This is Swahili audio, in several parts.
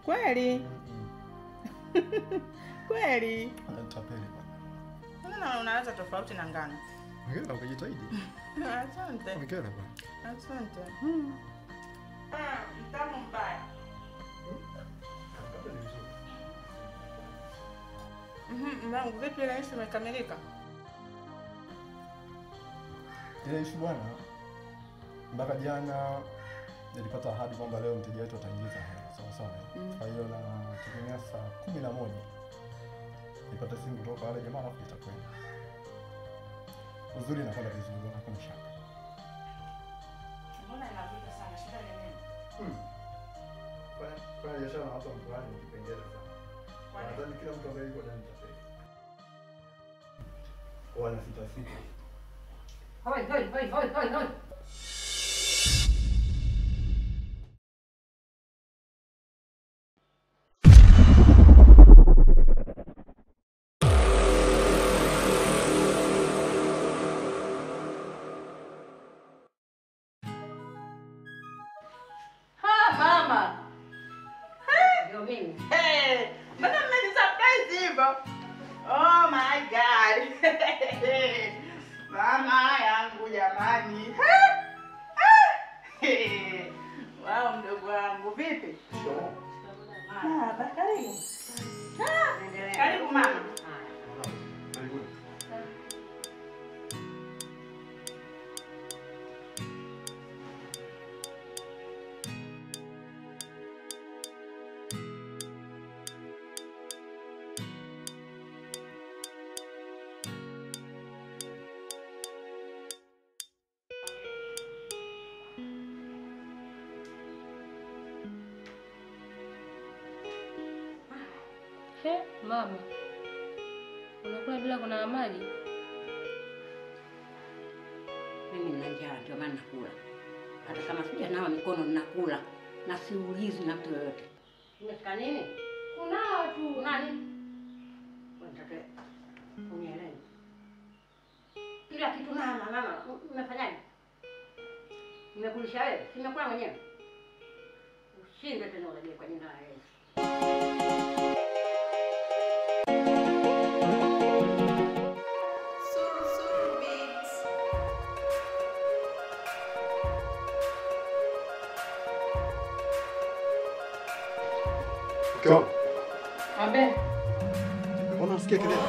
Kweli? Kweli? Anatapeli bwana. Mbona unaanza tofauti na ngano? Ngera ukijitahidi. Asante. Ngera bwana. Asante. Mtamu mbaya. Mwangu vipi ile issue imekamilika? Ile issue bwana, mpaka jana nilipata ahadi kwamba leo mteja wetu ataingiza hela. Sawa sawa. Kwa hiyo na tegemea saa 11 nipata simu kutoka wale jamaa alafu itakwenda. Uzuri inakwenda vizuri, hakuna shaka. Mbona inavuta sana? Shida ni nini? Kwa biashara na watu wa mtaani ni kipengele sana. Nadhani kila mtu ambaye yuko ndani ya wana sita. Hoi. Mama. Ndio mimi. Mbona mmenisurprise hivyo? Oh my God. Mama yangu jamani. Wao mdogo wangu vipi? Karibu. Karibu mama. Mama. Unakula bila kuna maji? Mimi nina njaa ndio maana nakula. Hata kama sijanawa mikono ninakula na siulizi na mtu yoyote. Umefika nini? Kunao tu. Nani? Unataka unielewe. Kila kitu mama, umefanyaje? Nimekulisha wewe, nimekula mwenyewe. Ushinde tena unajua kwa jina la Yesu. Kwa Abe. mbona unasikia kelele?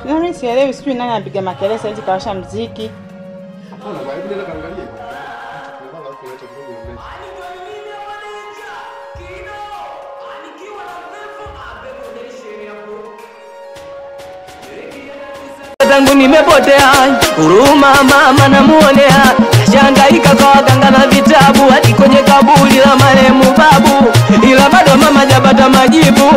Na mimi sielewi sijui nani anapiga makelele sasa hivi kawasha muziki. Hapana, kwa hebu nenda kaangalie. Tunaona hapo yote kidogo mbele. Tangu nimepotea, huruma mama namuonea, nashangaika kwa waganga na vitabu, hadi kwenye kaburi la marehemu babu, ila bado mama hajapata majibu.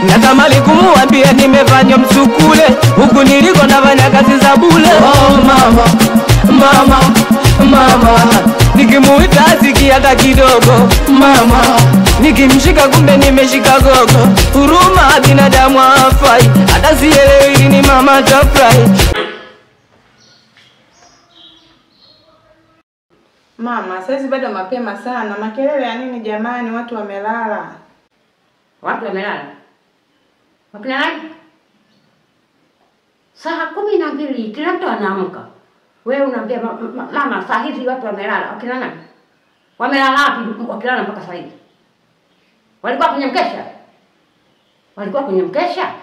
Natamani kumuambia nimefanya msukule, huku niliko nafanya kazi za bure. Oh mama, nikimuita asikia hata kidogo. Mama, nikimshika kumbe nimeshika gogo. Huruma binadamu hafai, hata sielewi lini mama atafurahi. Mama, sasa bado mapema sana. Makelele ya nini jamani? Watu wamelala. Watu wamelala. Wakina nani? Saa 12 kila mtu anaamka. Wewe unaambia mama saa hizi watu wamelala. Wakina nani? Wamelala wapi wakilala mpaka saa hizi? Walikuwa kwenye mkesha?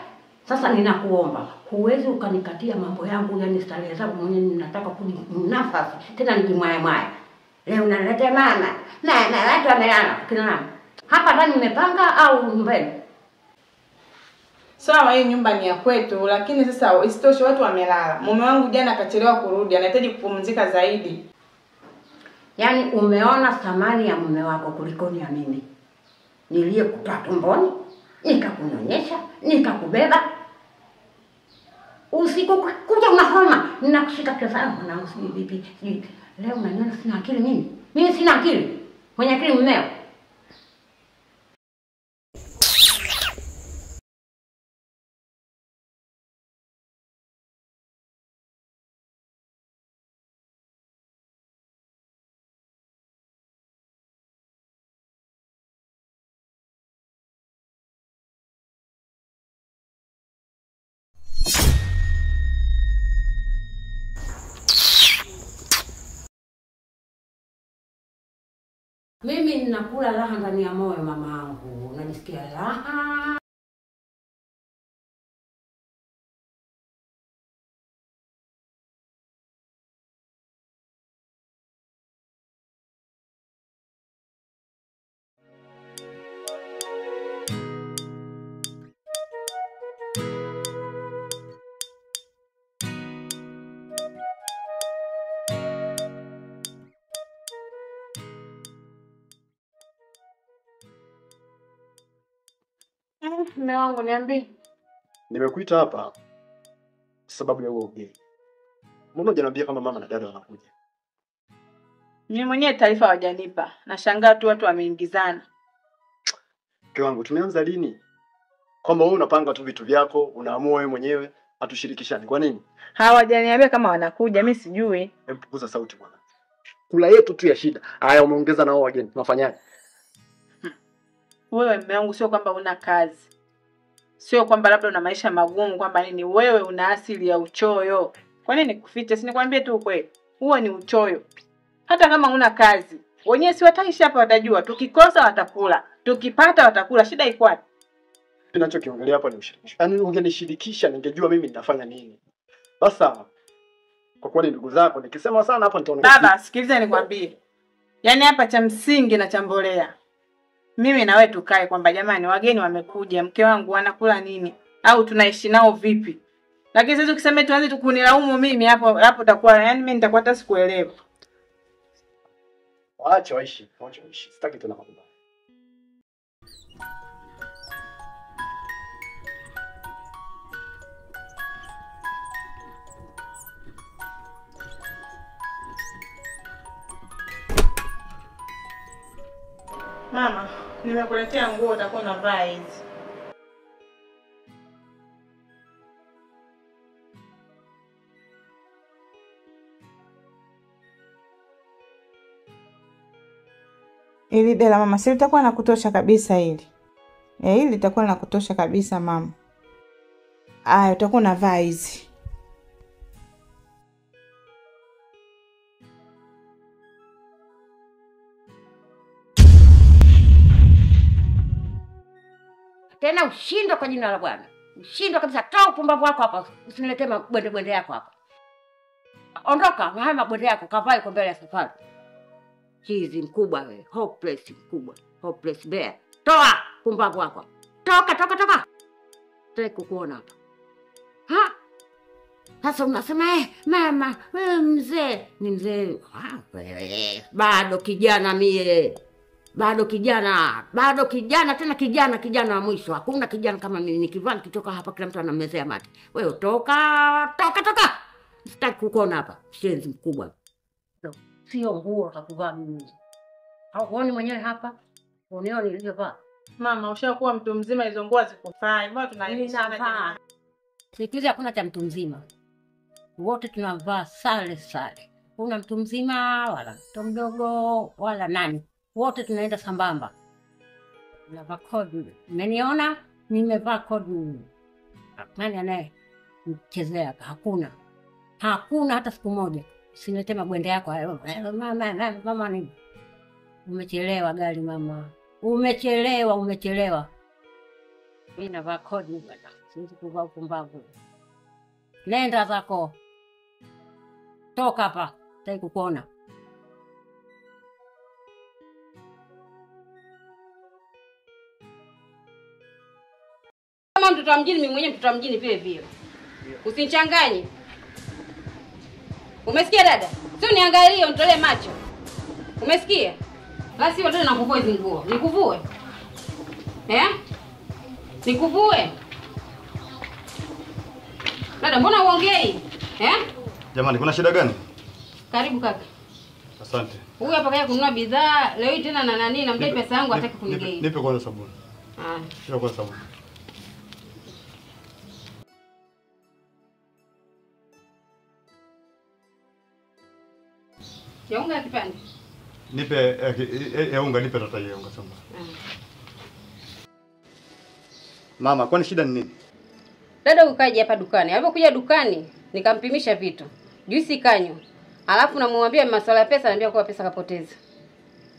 Sasa ninakuomba, huwezi ukanikatia mambo yangu yani starehe zangu mwenyewe ninataka nafasi. Tena nijimwaye. Leo unaleta mama, watu wamelala. Wakina nani? Hapa ndani mmepanga au nyumbani? Sawa, hii nyumba ni ya kwetu, lakini sasa isitoshe watu wamelala. Mume wangu jana akachelewa kurudi, anahitaji kupumzika zaidi. Yaani umeona thamani ya mume wako kulikoni ya mimi. Niliyekutoa tumboni, nikakunyonyesha, nikakubeba. Usiku kuja una homa, ninakushika kichwa changu na usiji vipi. Leo unaniona sina akili mimi? Mimi sina akili. Mwenye akili mmeo. Mimi ninakula raha ndani ya moyo mama yangu. Najisikia raha. Mume wangu niambie. Nimekuita hapa sababu ya huo ugeni. Mbona hujaniambia kama mama na dada wanakuja? Mimi mwenyewe taarifa hawajanipa. Nashangaa tu watu wameingizana. Mke wangu, tumeanza lini? Kwamba wewe unapanga tu vitu vyako, unaamua wewe mwenyewe, hatushirikishani. Kwa nini? Hawajaniambia kama wanakuja, mimi sijui. Hebu punguza sauti bwana. Kula yetu tu ya shida. Haya umeongeza na wao wageni. Tunafanyaje? Wewe mume wangu sio kwamba una kazi. Sio kwamba labda una maisha magumu kwamba nini, wewe una asili ya uchoyo. Kwa nini nikufiche? Si nikwambie tu ukweli. Huo ni uchoyo. Hata kama una kazi, wenyewe si wataishi hapa watajua. Tukikosa watakula, tukipata watakula. Shida iko wapi? Ninachokiongelea hapa ni ushirikisho. Yaani ungenishirikisha ningejua mimi nitafanya nini. Sasa kwa kweli ndugu zako nikisema sana hapa nitaona. Baba, sikiliza nikwambie. Yaani hapa cha msingi na cha mbolea. Mimi na wewe tukae kwamba jamani wageni wamekuja, mke wangu wanakula nini? Au tunaishi nao vipi? Lakini sasa ukisema tuanze tukunilaumu mimi hapo utakuwa yaani mimi nitakuwa hata sikuelewa. Waache waishi. Sitaki tena mambo. Mama, nimekuletea nguo utakuwa unavaa hizi. Ili dela mama, si litakuwa nakutosha kabisa hili. Hili litakuwa nakutosha kabisa mama. Aya, utakuwa unavaa hizi. Tena ushindwe kwa jina la Bwana. Ushindwe kabisa. Toa upumbavu wako hapa. Usiniletee mabwende yako hapa. Ondoka, haya mabwende yako kavae kwa mbele ya safari. Chizi mkubwa wewe, hopeless mkubwa, hopeless bear. Toa pumbavu wako. Toka. Sitaki kukuona hapa. Ha? Sasa unasema mama, wewe mzee, ni mzee. Bado kijana mie. Bado kijana tena kijana wa mwisho. Hakuna kijana kama mimi. Nikivaa nikitoka hapa kila mtu anamezea mate. Wewe toka. Sitaki kukuona hapa. Shenzi mkubwa. Sio nguo za kuvaa mimi. Hauoni mwenyewe hapa? Unioni nilivyovaa? Mama, ushakuwa mtu mzima, hizo nguo zikufai. Mbona tunaishana jamani? Siku hizi hakuna cha mtu mzima. Wote tunavaa sare. Kuna mtu mzima wala mtu mdogo wala nani. Wote tunaenda sambamba. Navaa kodi. Umeniona? Nimevaa kodi. Nani anaye mchezea? Hakuna hata siku moja. Usinilete mabwende yako hayo. Mama nini? Umechelewa gari mama. Umechelewa. Mimi navaa kodi bwana. Siwezi kuvaa upumbavu. Nenda zako. Toka hapa. Sitaki kukuona. Kama mtoto wa mjini, mimi mwenyewe mtoto wa mjini vile. Usinichanganye. Umesikia dada? Sio niangalie unitolee macho. Umesikia? Basi wewe tena nakuvua hizo nguo. Nikuvue? Nikuvue? Dada, mbona uongei? Jamani, kuna shida gani? Karibu kaka. Asante. Huyu hapa kaja kununua bidhaa, leo hii tena na nani namdai pesa yangu hataki kunigei. Nipe kwanza sabuni. Nipe kwanza sabuni. Ya unga kipande. Nipe ya unga, nipe tota ya unga samba. Mama, kwani shida ni nini? Dada ukaje hapa dukani. Alipokuja dukani nikampimisha vitu. Juisi kanywa. Alafu namwambia masuala ya pesa, ananiambia kwa pesa kapoteza.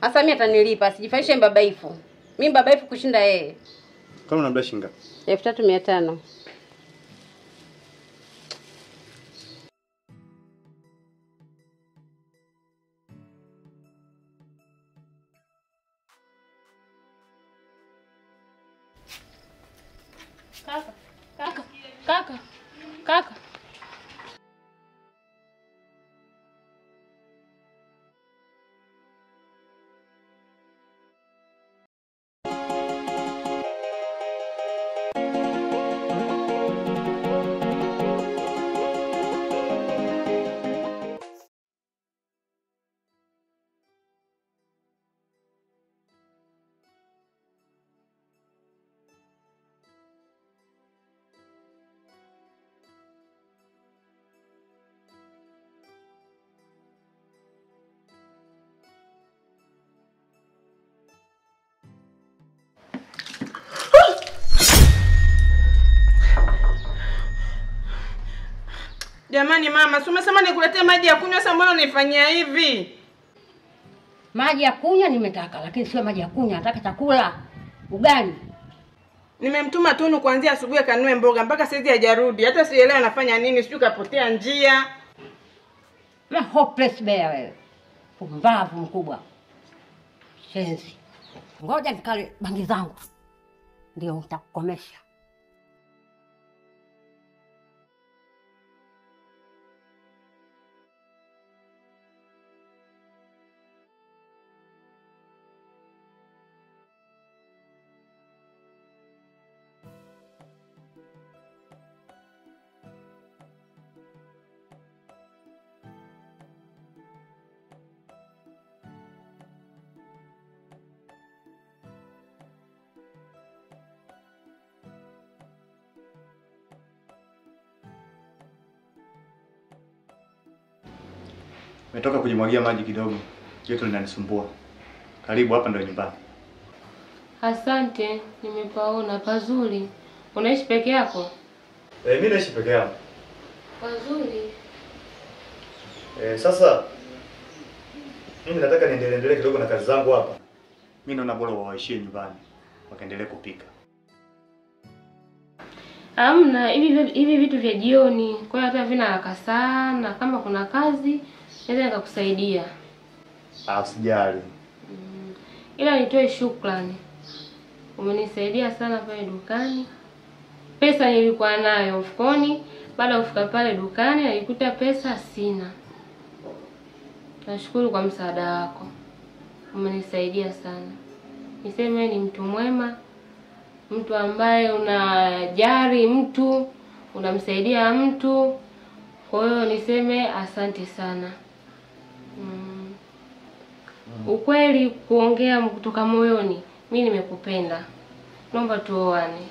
Sasa mimi atanilipa, sijifanyishe mbabaifu. Mimi mbabaifu kushinda yeye. Kama unamdai shilingi ngapi? 3500. Kaka. Jamani mama, si umesema nikuletee maji ya kunywa, sasa mbona unifanyia hivi? Maji ya kunywa nimetaka, lakini sio maji ya kunywa, nataka chakula. Ugali. Nimemtuma Tunu kuanzia asubuhi kanunue mboga mpaka saizi hajarudi. Hata sielewi anafanya nini, sijui kapotea njia. Na hopeless bear wewe. Pumbavu mkubwa. Shenzi. Ngoja nikale bangi zangu. Ndio nitakukomesha. Nimetoka kujimwagia maji kidogo. Joto linanisumbua. Karibu, hapa ndio nyumbani. Asante, nimepaona pazuri. Unaishi peke yako? Mimi naishi peke yangu. Pazuri. Sasa mimi nataka niendelee kidogo na kazi zangu hapa. Mimi naona bora waishie nyumbani wakaendelee kupika. Hamna, hivi vitu vya jioni. Kwa hiyo hata vina haraka sana. Kama kuna kazi, naweza nikakusaidia. Usijali. Ila nitoe shukrani. Umenisaidia sana pale dukani. Pesa nilikuwa nayo mfukoni, baada ya kufika pale dukani nilikuta pesa sina. Nashukuru kwa msaada wako. Umenisaidia sana. Niseme ni mtu mwema, mtu ambaye unajali mtu, unamsaidia mtu. Kwa hiyo niseme asante sana. Ukweli kuongea kutoka moyoni, mimi nimekupenda. Naomba tuoane.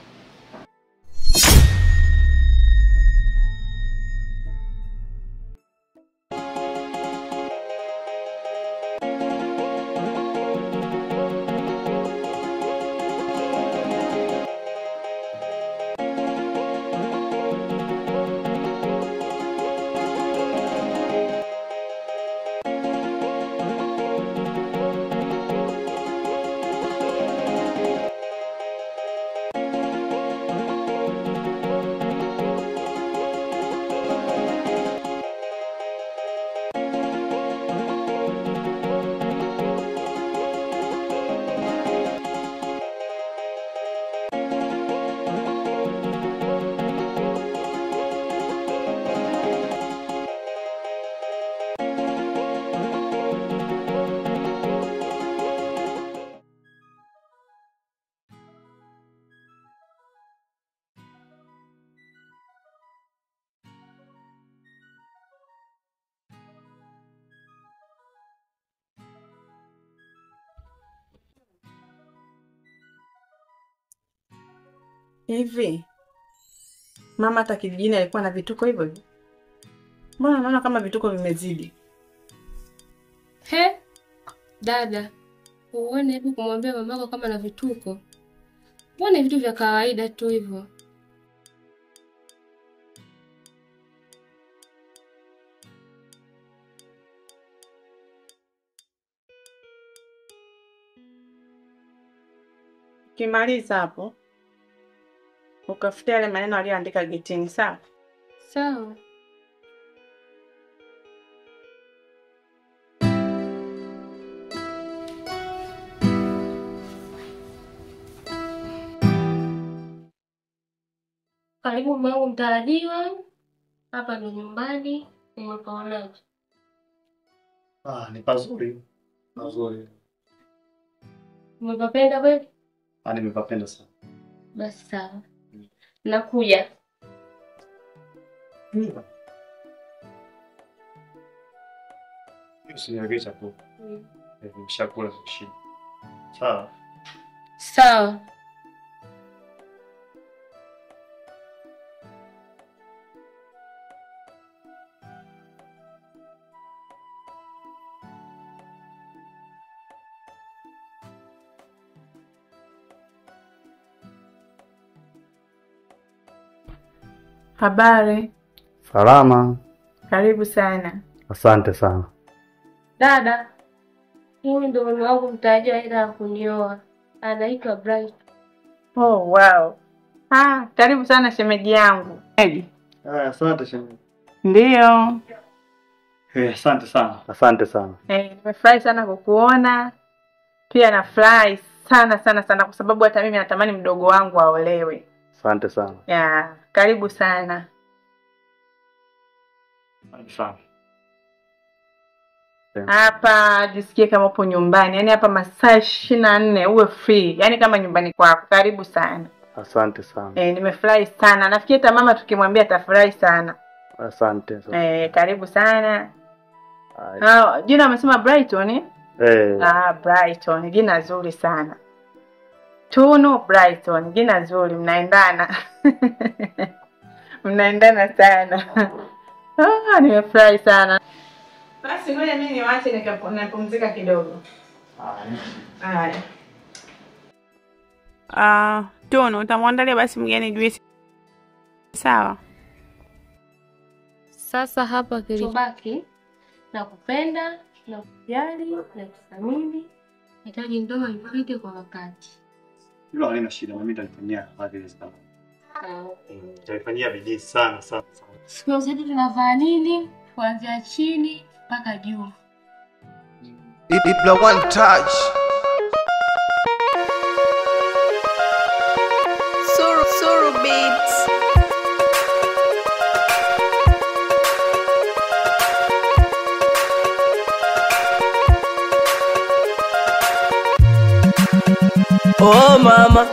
Hivi mama hata kijijini alikuwa na vituko hivyo hivyo? Mbona naona kama vituko vimezidi? He? Dada, uone hebu kumwambia mamako kama na vituko. Mbona vitu vya kawaida tu hivyo? Kimaliza hapo. Ukafutia yale maneno aliyoandika getini, sawa? Sawa. Karibu mwangu mtarajiwa. Hapa ndo nyumbani. Umepaonaje? Ni pazuri. Pazuri. Umepapenda kweli? Nimepapenda sana. Basi sawa. Nakuja. Usiniwekee chakula. Nimeshakula shishi. Sawa. Sawa. Habari. Salama. Karibu sana. Asante sana. Dada, huyu ndo mume wangu mtarajiwa aenda kunioa. Anaitwa Bright. Oh, wow. Karibu sana shemeji yangu. Asante shemeji. Ndio. Asante sana. Asante sana. Nimefurahi sana kukuona. Pia nafurahi sana kwa sababu hata mimi natamani mdogo wangu aolewe. Asante sana. Karibu sana. Asante sana. Hapa jisikie kama upo nyumbani. Yaani hapa masaa 24 uwe free. Yaani kama nyumbani kwako. Karibu sana. Asante sana. Nimefurahi sana. Nafikiri hata mama tukimwambia atafurahi sana. Asante sana. Karibu sana. Jina umesema Brighton? Brighton, jina zuri sana. Tunu Brighton, jina zuri, mnaendana. Mnaendana sana. Nimefurahi sana. Basi ngoja mimi niwaache nikapumzika kidogo. Haya. Tunu, utamwandalia basi mgeni juisi. Sawa. Sasa hapa kilichobaki na kupenda na kujali na kuthamini, nahitaji ndoa ifike kwa wakati. Hilo halina shida, mimi nitalifanyia kadri sana. Nitalifanyia bidii sana. Siku zote tunavaa nini? Kuanzia chini mpaka juu. Diplo one touch. Suru beats. Oh mama,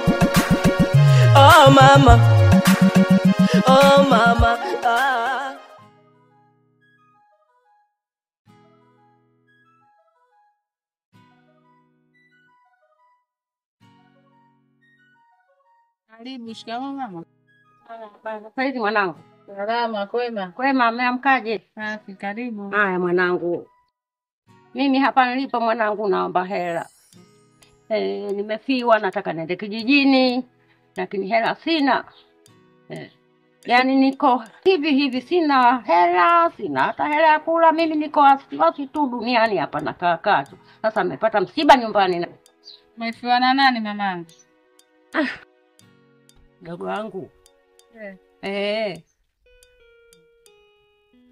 oh mama, oh mama, Karibu, shikamoo mama. Kweli mwanangu. Salama, kwema. Kwema, ameamkaje? Safi, karibu. Haya mwanangu. Mimi hapa nilipo mwanangu naomba hela. Nimefiwa, nataka nende kijijini, lakini hela sina. Yaani niko hivi sina hela, sina hata hela ya kula. Mimi niko wasiwasi tu duniani hapa nakaa tu. Sasa nimepata msiba nyumbani. Umefiwa na nani mamangu? Ndugu wangu.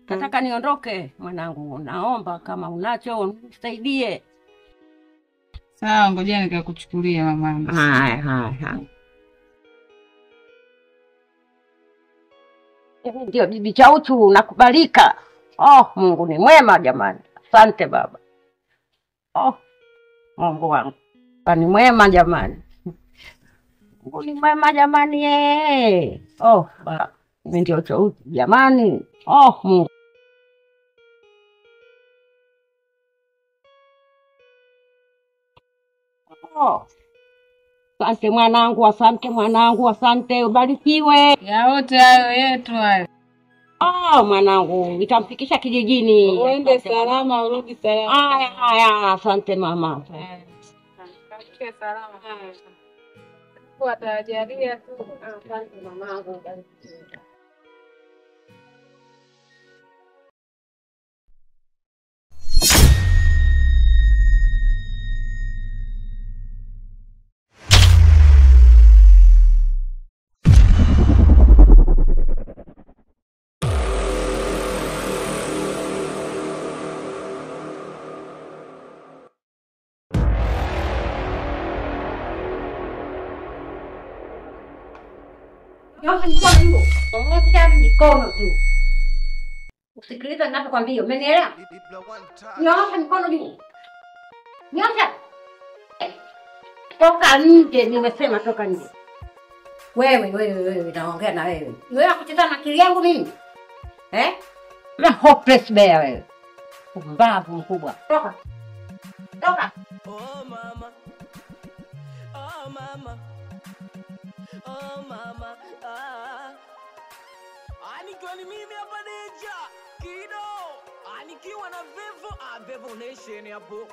Nataka niondoke mwanangu. Naomba kama unacho unisaidie. Sawa, ngoja nikakuchukulia mamangu. Haya. Hivi ndio bibi Chauchu, nakubalika. Mungu ni mwema jamani. Asante baba. Mungu wangu. Ni mwema jamani. Mungu ni mwema jamani. Baba. Hivi ndio Chauchu jamani. Mungu. Asante mwanangu, asante, ubarikiwe. Ya wote hayo yetu hayo. Mwanangu, nitamfikisha kijijini. Uende salama, urudi salama. Haya, asante mama. Kafike salama. Kwa tajalia tu. Asante mamangu. Nyosha mikono juu. Nyosha mikono juu. Usikilize ninapokuambia, umenielewa? Nyosha mikono juu. Nyosha. Toka nje, nimesema toka nje. Wewe, naongea na wewe. Wewe kucheza na akili yangu mimi? Na hopeless bear wewe. Mbavu mkubwa. Toka. Toka. Oh mama. Oh mama. Oh mama. Nikiwa ni mimi hapa Deja Kido. Nikiwa na Vevo Nation hapo.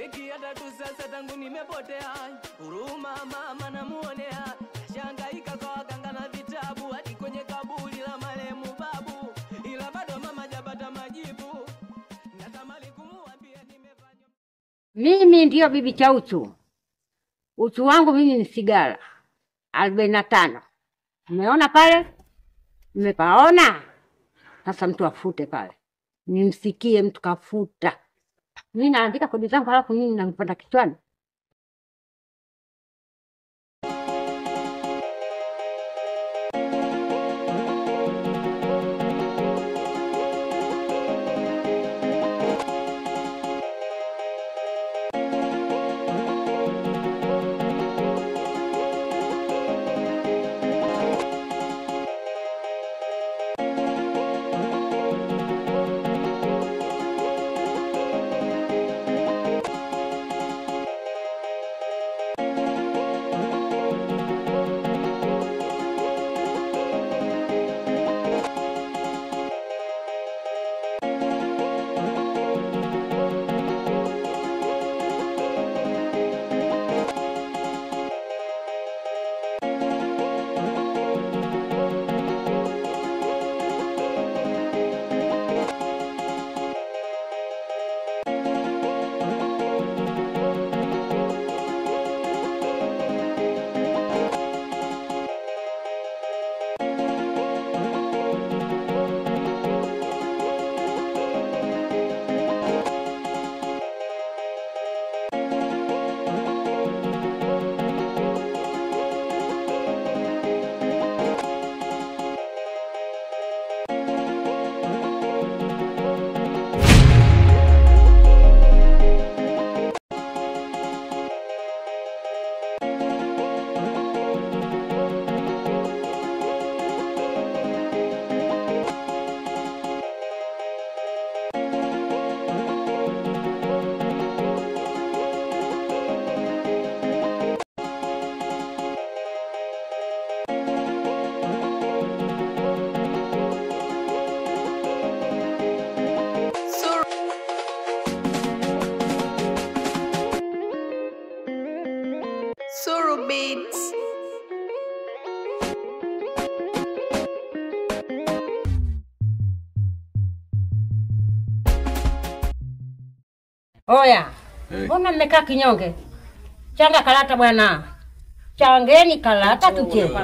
Wiki ya tatu sasa tangu nimepotea. Huruma mama namuonea. Shangaika kwa waganga na vitabu hadi kwenye kaburi la marehemu babu. Ila bado mama hajapata majibu. Natamani kumuambia nimefanya. Mimi ndio bibi cha utu. Utu wangu mimi ni sigara 45. Umeona pale? Umepaona? Sasa mtu afute pale. Nimsikie mtu kafuta. Mimi naandika kodi zangu halafu mimi nampanda kichwani. Suru Beats. Oya. Mbona mmekaa kinyonge? Changa kalata bwana. Changeni kalata tucheze.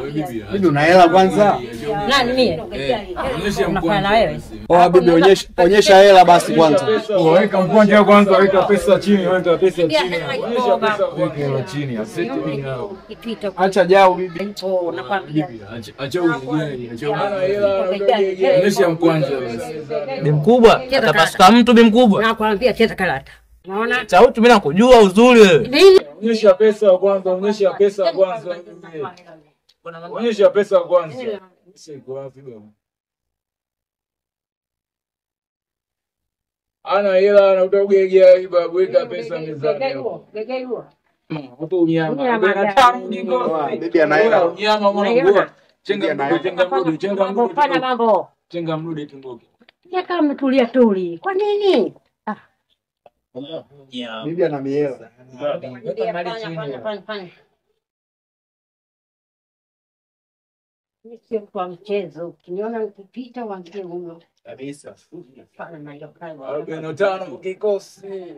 Bibi una hela kwanza? Nani mie? Unafanya na wewe? Oh bibi onyesha hela basi kwanza. Weka mkwanja kwanza, weka pesa chini, weka pesa chini. Onyesha pesa weka chini, aseti mimi hao. Acha jao bibi. Oh, nakwambia. Acha ugeni, acha ugeni. Onyesha mkwanja basi. Bi mkubwa, atapasuka mtu bi mkubwa. Nakwambia cheza kalata. Unaona? Sauti mimi nakujua uzuri wewe. Onyesha pesa kwanza, onyesha pesa kwanza. Onyesha pesa kwanza. Siko wapi baba? Ana hela anataka kugegea hii babu, weka pesa mezani. Hapo unyama. Bibi ana hela. Unyama mwana. Chenga mrudi, Fanya mambo. Chenga mrudi tumboke. Kama mtulia tuli. Kwa nini? Bibi ana hela. Fanya. Sio kwa mchezo. Ukiniona nikipita uanzie huyo. Kabisa. Fanya na hiyo kazi. 45 kikosi.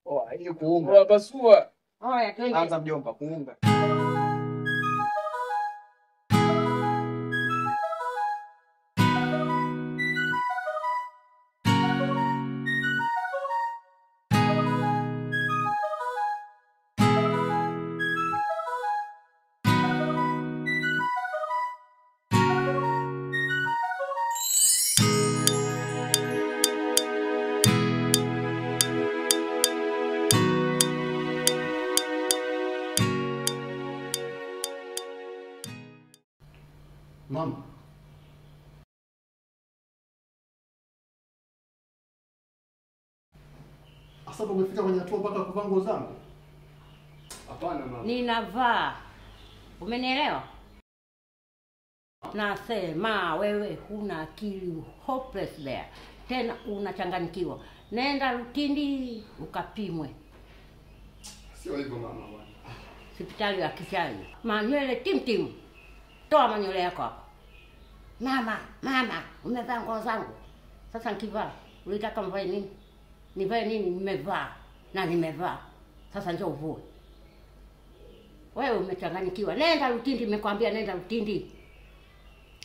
Oh, hii kuunga. Pasua. Oya, twende. Anza mjomba kuunga. Mama. Asa umefika kwenye hatua mpaka kuvaa nguo zangu? Hapana mama. Ninavaa. Umenielewa? Nasema wewe huna akili, hopeless there. Tena unachanganyikiwa. Nenda Lutindi ukapimwe. Sio hivyo mama. Hospitali ya Kichai. Manywele tim. Toa manywele yako hapo. Mama, umevaa nguo zangu. Sasa nikivaa, ulitaka mvae nini? Nivae nini? Nimevaa. Na nimevaa. Sasa njoo uvue. Wewe umechanganyikiwa. Nenda Lutindi, nimekwambia nenda Lutindi.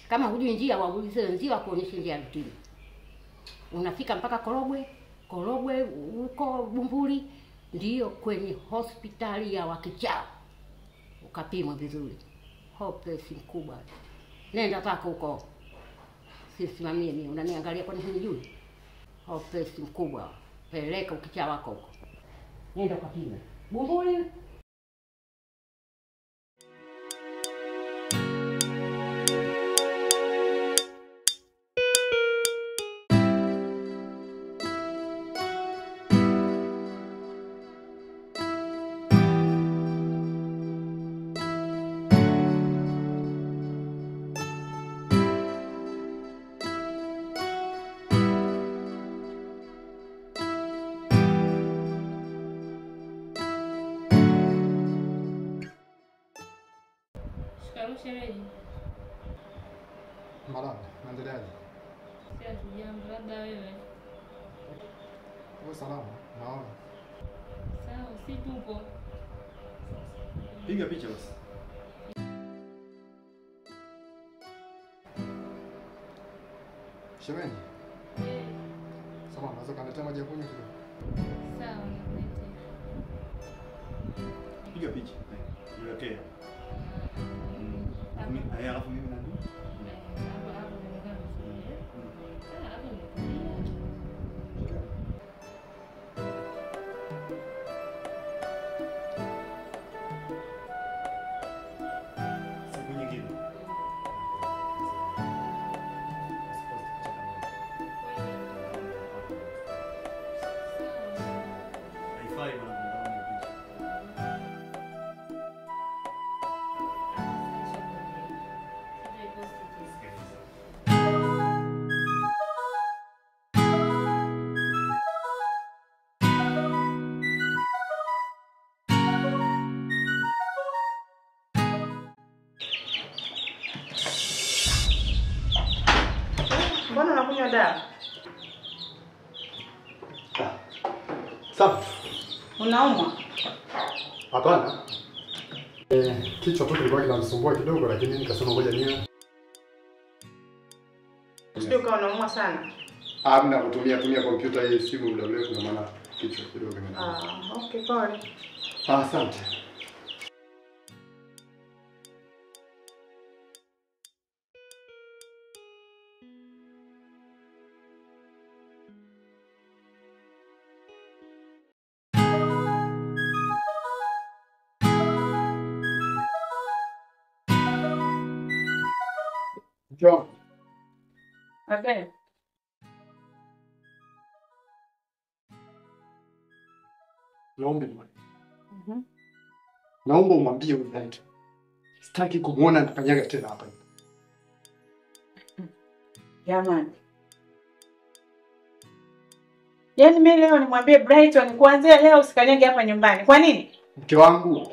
Kama hujui njia, waulize wenzio wakuonyeshe njia ya Lutindi. Unafika mpaka Korogwe uko Bumbuli, ndio kwenye hospitali ya Wakichao. Ukapimwa vizuri. Hopeless mkubwa. Nenda zako huko. Sisimamie mimi, unaniangalia kwa nini hujui? Hopeless mkubwa. Peleka Ukichao wako huko. Nenda ukapime. Bumbuli. Shemeji. Marahaba, naendeleaje? Sio jambo, labda wewe. Wewe salama, naona. Sawa, si tupo. Piga picha basi. Shemeji. Sawa, naweza kaniletea maji ya kunywa kidogo? Sawa, nakuletea. Piga picha. Niletee. Alafu mimi nani? Siku nyingine. Haifai bwana. Mbona unakunywa dawa? Sawa. Unaumwa? Hapana. Kichwa tu kilikuwa kinanisumbua kidogo lakini nikasema ngoja niwe. Sio kama unaumwa sana. Hamna kutumia kompyuta hii simu muda mrefu na maana kichwa kidogo kinanisumbua. Okay, pole. Asante. John. Okay. Naomba umwambie huyu mtu. Sitaki kumuona anakanyaga tena hapa. Jamani. Yaani mimi leo nimwambie Brighton kuanzia leo usikanyage hapa nyumbani. Kwa nini? Mke wangu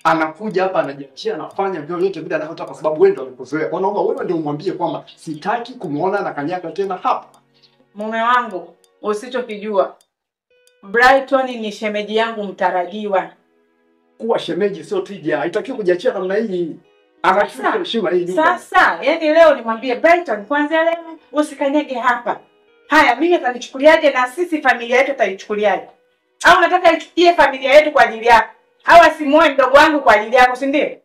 anakuja hapa anajiachia anafanya vyote bila anataka kwa sababu wewe ndio umekuzoea. Kwa naomba wewe ndio umwambie kwamba sitaki kumuona anakanyaga tena hapa. Mume wangu, usichokijua. Brighton ni shemeji yangu mtarajiwa. Kuwa shemeji sio tija. Haitakiwi kujiachia namna hii. Anachukua heshima hii nyumba. Sasa, yaani leo nimwambie Brighton kuanzia leo usikanyage hapa. Haya, mimi atanichukuliaje na sisi familia yetu tutaichukuliaje? Au nataka ichukie familia yetu kwa ajili yako? Au asimuoe mdogo wangu kwa ajili yako, si ndio?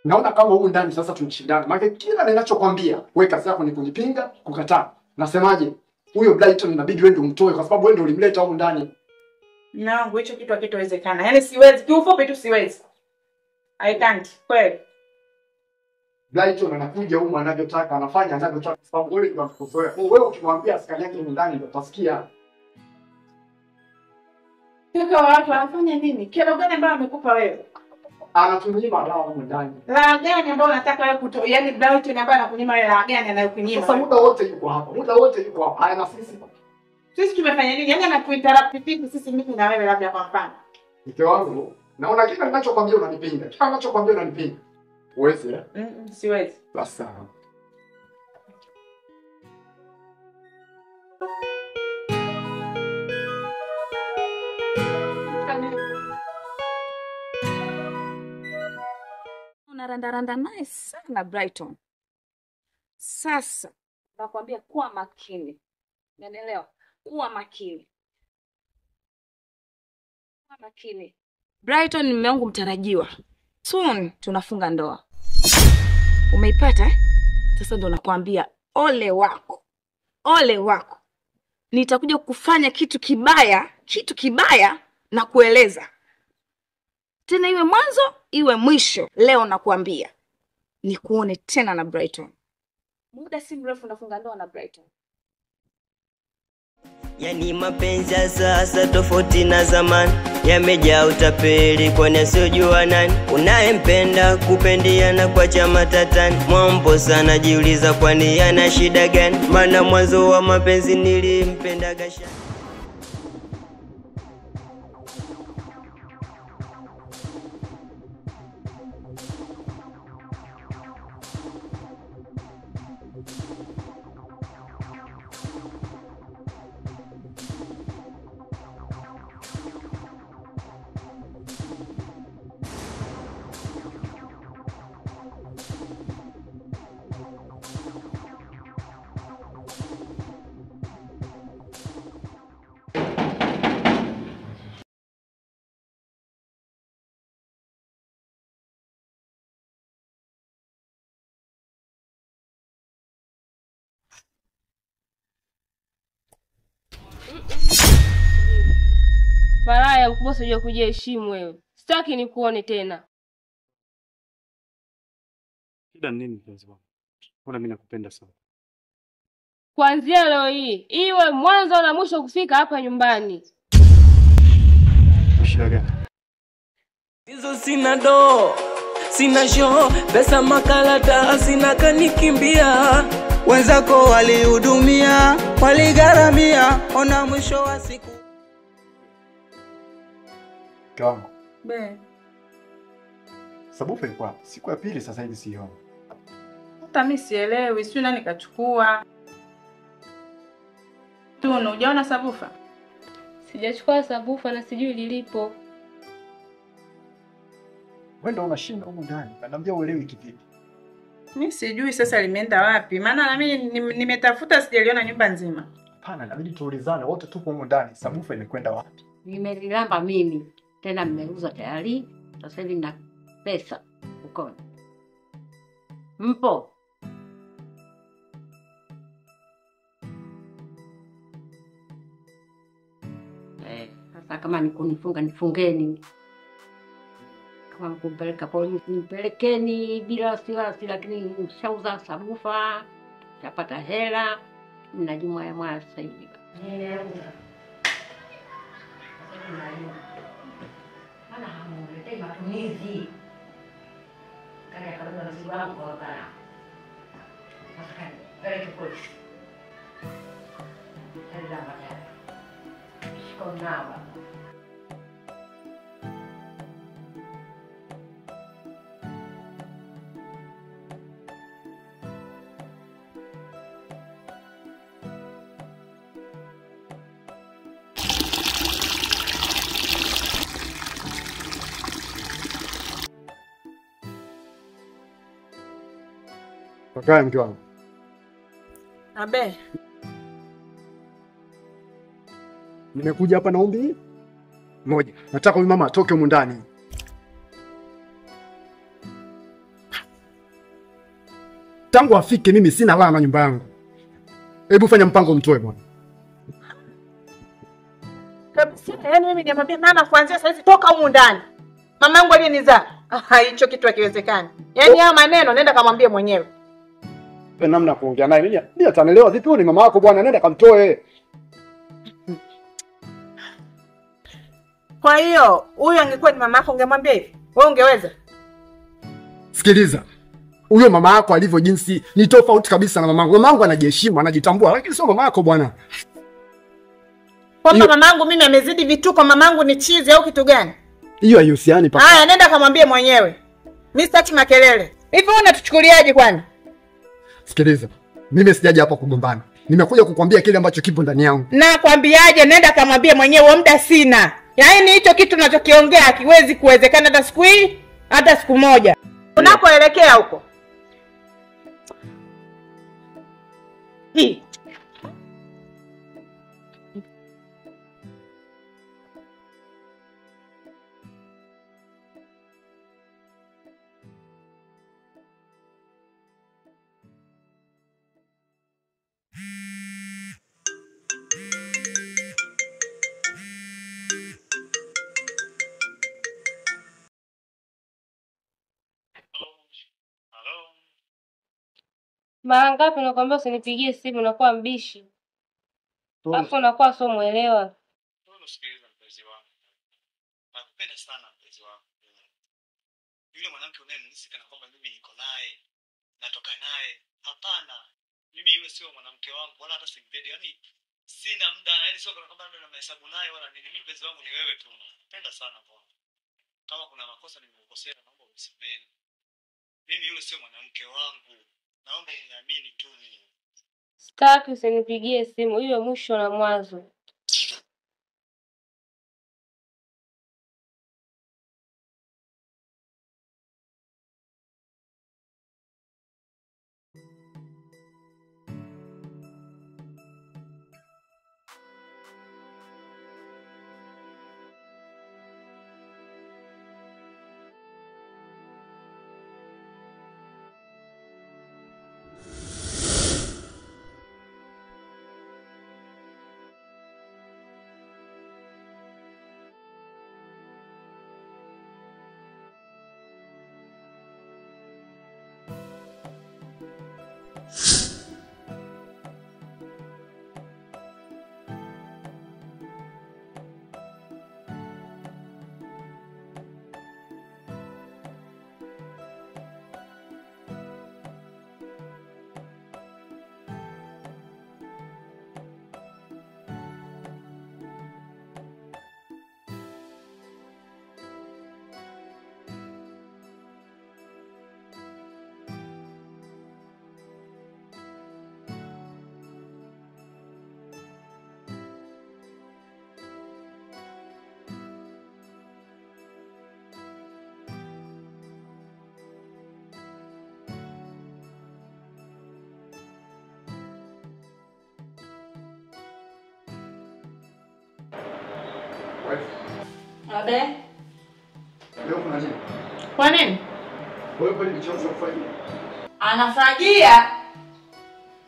Naona kama huko ndani sasa tunashindana. Maana kila ninachokwambia, wewe kazi yako ni kunipinga, kukataa. Nasemaje? Huyo Brighton inabidi wewe ndio umtoe kwa sababu wewe ndio ulimleta huko ndani. Nangu hicho kitu hakitowezekana. Yaani siwezi, kiufupi tu siwezi. I can't. Kweli. Brighton anakuja huko anavyotaka, anafanya anavyotaka. Sababu wewe unakuzoea. Wewe ukimwambia asikanyage ndani ndio utasikia. Kaka watu wanafanya nini? Kero gani ambayo amekupa wewe? Anatunyima raha huko ndani. Raha gani ambayo unataka wewe kutoa? Yaani Brighton ambaye anakunyima wewe raha gani anayokunyima? Sasa muda wote yuko hapa. Muda wote yuko hapa. Haya na sisi. Sisi tumefanya nini? Yaani anakuinterrupt vipi sisi mimi na wewe labda kwa mfano? Mke wangu, naona kila ninachokwambia unanipinga. Kila ninachokwambia unanipinga. Uwezi eh? Siwezi. Basta. Unarandaranda naye sana Brighton. Sasa nakwambia kuwa makini. Unanielewa? Kuwa makini. Kuwa makini. Brighton ni mume wangu mtarajiwa. Soon tunafunga ndoa. Umeipata? Sasa ndo nakwambia ole wako. Ole wako. Nitakuja kufanya kitu kibaya na kueleza. Tena iwe mwanzo, iwe mwisho. Leo nakwambia nikuone tena na Brighton. Muda si mrefu nafunga ndoa na Brighton. Yani mapenzi ya sasa tofauti na zamani, yamejaa utapeli kwani asiyojua nani. Unayempenda kupendiana kwa chama tatani, mwambo sana jiuliza kwani yana shida gani. Maana mwanzo wa mapenzi nilimpenda gasha. Malaya mkubwa sio kujiheshimu wewe. Sitaki nikuone tena. Shida nini mpenzi wangu? Mbona mimi nakupenda sana. Kuanzia leo hii iwe mwanzo na mwisho kufika hapa nyumbani. Shida gani? Hizo sina do, sina show, pesa makalata sina kanikimbia. Wenzako walihudumia, waligharamia, ona mwisho wa siku. Kama. Be. Sabufa ilikuwa siku ya pili sasa hivi sioni. Hata mimi sielewi, sio nani kachukua. Tunu, hujaona sabufa? Sijachukua sabufa na sijui lilipo. Wewe ndio unashinda huko ndani. Naambia uelewi kivipi? Mimi sijui sasa limeenda wapi. Maana na mimi nimetafuta sijaliona nyumba nzima. Hapana, inabidi tuulizane wote tupo huko ndani. Sabufa imekwenda wapi? Nimelilamba mimi. Tena mmeuza tayari. Sasa hivi na pesa uko. Mpo? Sasa kama ni kunifunga nifungeni. Kama kumpeleka polisi nipelekeni bila wasiwasi, lakini nishauza sabufa, nitapata hela, ninajimwaya mwaya sasa hivi. Mana hamuletei matumizi. Kali akaruka mzigo wangu kwa wakala. Sasa kani, peleke polisi. Hela mbaya. Shiko naba. Pakae mke wangu. Abe. Nimekuja hapa na ombi moja. Nataka huyu mama atoke humu ndani. Tangu afike mimi sina raha na nyumba yangu. Hebu fanya mpango mtoe bwana. Kabisa, yaani mimi niambia mama kuanzia sasa hivi toka humu ndani. Mamangu alinizaa. Hicho kitu hakiwezekani. Yaani haya maneno nenda kamwambie mwenyewe. Wewe namna kuongea naye mimi atanielewa vipi? Huyu ni mama yako bwana, nenda kamtoe. Kwa hiyo huyu angekuwa ni mama yako ungemwambia hivi? Wewe ungeweza? Sikiliza. Huyo mama yako alivyo jinsi ni tofauti kabisa na mamangu. Mamangu anajiheshimu, anajitambua, lakini sio mama yako bwana. Kwamba mamangu mimi amezidi vituko, mamangu ni chizi au kitu gani? Hiyo haihusiani paka. Haya nenda kamwambie mwenyewe. Mimi sitaki makelele. Hivi wewe unatuchukuliaje kwani? Sikiliza. Mimi sijaje hapa kugombana. Nimekuja kukwambia kile ambacho kipo ndani yangu. Na kwambiaje, nenda kamwambie mwenyewe, muda sina. Yaani hicho kitu unachokiongea hakiwezi kuwezekana hata siku hii, hata siku moja. Unakoelekea huko. Hii. Mara ngapi nakwambia usinipigie simu, unakuwa mbishi. Alafu unakuwa sio muelewa. Sikiliza mpenzi wangu. Nakupenda sana mpenzi wangu. Yule mwanamke unayemnisi kana kwamba mimi niko naye, natoka naye. Hapana. Mimi yule sio mwanamke wangu, wala hata simpendi. Yaani sina muda, yaani sio kana kwamba na mahesabu naye wala nini. Mimi mpenzi wangu ni wewe tu. Napenda sana bwana. Kama kuna makosa nimekukosea, naomba unisamehe. Mimi yule sio mwanamke wangu. Naomba uniamini tu mimi. Sitaki usinipigie simu, iwe mwisho na mwanzo. Abe? Leo kuna nini? Kwa nini? Wewe kwani mchongo unafagia? Anafagia.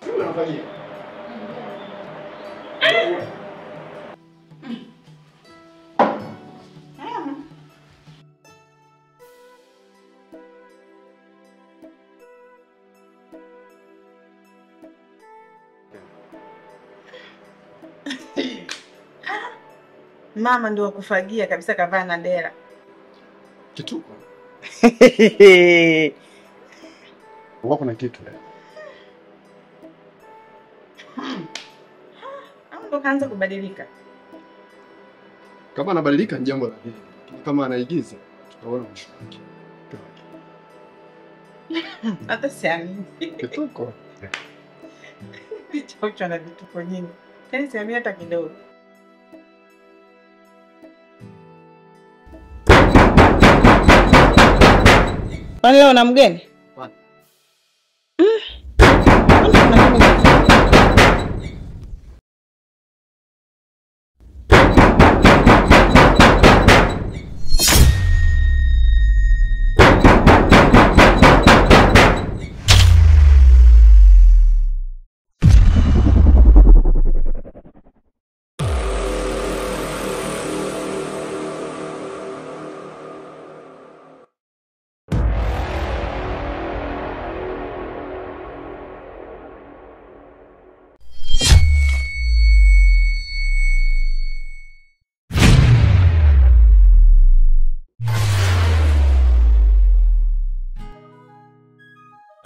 Wewe unafagia. Mama ndio wakufagia kabisa, kavaa na dera. Kituko. Wako na kitu leo. Ndo kaanza kubadilika. Kama anabadilika ni jambo la pili. Kama anaigiza tutaona mwisho wake. Hata siamini. Kituko. Hicho na vituko nyingi. Yaani siamini hata kidogo. Kwani leo na mgeni?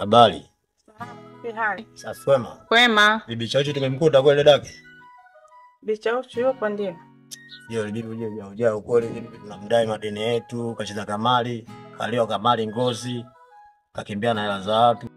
Habari. Hali. Safi kwema. Kwema. Bibi Chauchu tumemkuta kweli dake? Bibi Chauchu yupo ndio. Ndio bibi unajua ukweli tunamdai madeni yetu, kacheza kamari, kalio kamari ngozi, kakimbia na hela za watu.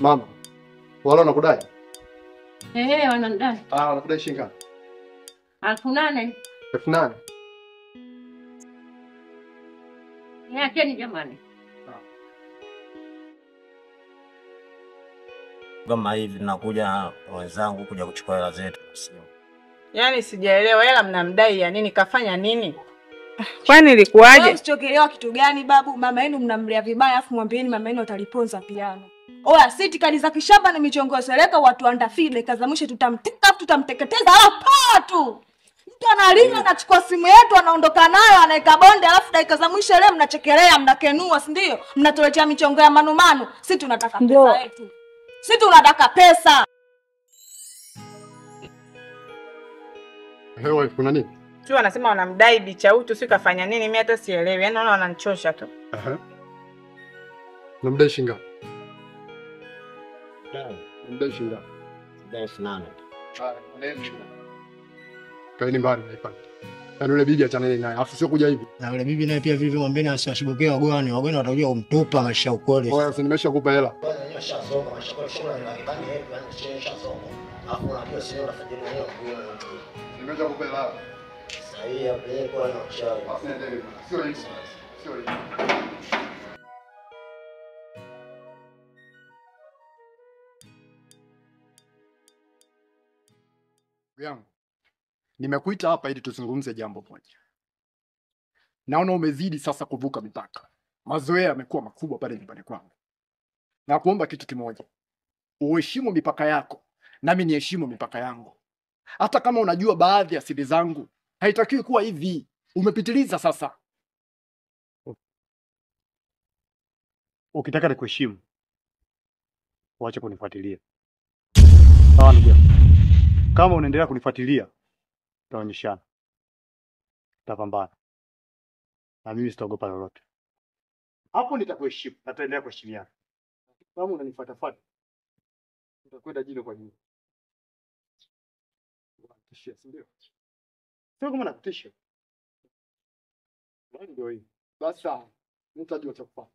Mama, wala wanakudai? Wanadai. Wanakudai shilingi ngapi? 8,000. 8,000. Niacheni jamani. Kama hivi tunakuja wenzangu kuja kuchukua hela zetu. Yaani sijaelewa hela mnamdai ya nini, kafanya nini? Kwani ilikuwaje? Usichokelewa kitu gani babu? Mama yenu mnamlea vibaya afu mwambieni mama yenu ataliponza piano. Oya, siti kali za kishamba na michongo seleka watu andafile kaza mwisho tutamteka tutamteketeza hapa tu. Mtu analima anachukua simu yetu anaondoka nayo anaeka bonde alafu dakika za mwisho leo mnachekelea mnakenua, si ndio? Mnatuletea michongo ya manumanu. Sisi tunataka pesa yetu. Sisi tunataka pesa. Hewa kuna nini? Tu anasema wanamdai Bibi Chauchu, si kafanya nini? Mimi hata sielewi. Yaani naona wananichosha tu. Namdai shilingi ngapi? Namdai shilingi ngapi? 8,000. Kaeni mbali na ipande. Yaani yule bibi achana naye, afu sio kuja hivi. Na yule bibi naye pia vile mwambeni asiwashubukie wagoni. Wagoni watakuja kumtupa maisha ukole. Oya, si nimeshakupa hela. Bwana nimeshasoma maisha ukole shule na kipande yetu yani nimeshasoma. Alafu unajua sio unafajiri leo kuona mtu. Nimeshakupa hela. Sahihi hapo kwa na uchawi. Sio hivi. Sio hivi. Yangu. Nimekuita hapa ili tuzungumze jambo moja. Naona umezidi sasa kuvuka mipaka. Mazoea yamekuwa makubwa pale nyumbani kwangu. Na kuomba kitu kimoja. Uheshimu mipaka yako, nami niheshimu mipaka yangu. Hata kama unajua baadhi ya siri zangu, haitakiwi kuwa hivi. Umepitiliza sasa. Ukitaka nikuheshimu, waache kunifuatilia. Sawa ndugu yangu. Kama unaendelea kunifuatilia, tutaonyeshana. Tutapambana. Na mimi sitaogopa lolote. Hapo nitakuheshimu, na tutaendelea kuheshimiana. Kama unanifuatafuata, utakwenda jino kwa jino. Tishia, si ndio? Sio kama nakutisha. Bali ndio hii. Basi sawa. Nitajua cha kufanya.